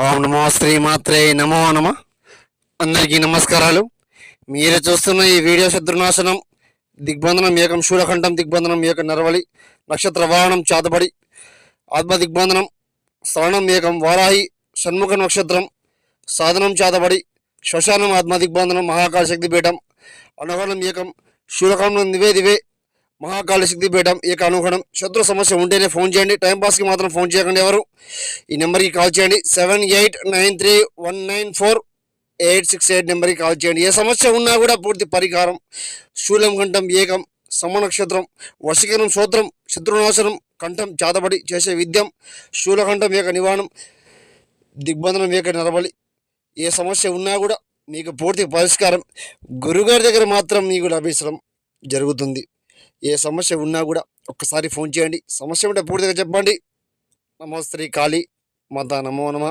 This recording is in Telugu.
ఓం నమో శ్రీమాత్రే నమో నమ. అందరికీ నమస్కారాలు. మీరు చూస్తున్న ఈ వీడియో శత్రునాశనం దిగ్బంధనం ఏకం శూలకంఠం దిగ్బంధనం ఏక నరవలి నక్షత్ర వాహనం చాతబడి ఆత్మ దిగ్బంధనం శ్రవణం ఏకం వారాహి షణ్ముఖ నక్షత్రం సాధనం చాతబడి శ్మశానం ఆత్మ దిగ్బంధనం మహాకాళ శక్తిపీఠం అనుగణం ఏకం శూలకంఠం దివే మహాకాళ శక్తిపీఠం ఏక అనుగణం. శత్రు సమస్య ఉంటేనే ఫోన్ చేయండి, టైంపాస్కి మాత్రం ఫోన్ చేయకండి. ఎవరు ఈ నెంబర్కి కాల్ చేయండి. 7893148868 నెంబర్కి కాల్ చేయండి. ఏ సమస్య ఉన్నా కూడా పూర్తి పరిహారం. శూలం కంఠం ఏకం సమ నక్షత్రం వశీకరణం సూత్రం శత్రునాశనం కంఠం చాతబడి చేసే విద్యం శూలకంఠం ఏక నివారణం దిగ్బంధనం ఏక నరబలి. ఏ సమస్య ఉన్నా కూడా మీకు పూర్తి పరిష్కారం గురుగారి దగ్గర మాత్రం మీకు లభించడం జరుగుతుంది. ఏ సమస్య ఉన్నా కూడా ఒక్కసారి ఫోన్ చేయండి. సమస్య ఉంటే పూర్తిగా చెప్పండి. నమో శ్రీ కాళీ మాతా నమో నమ.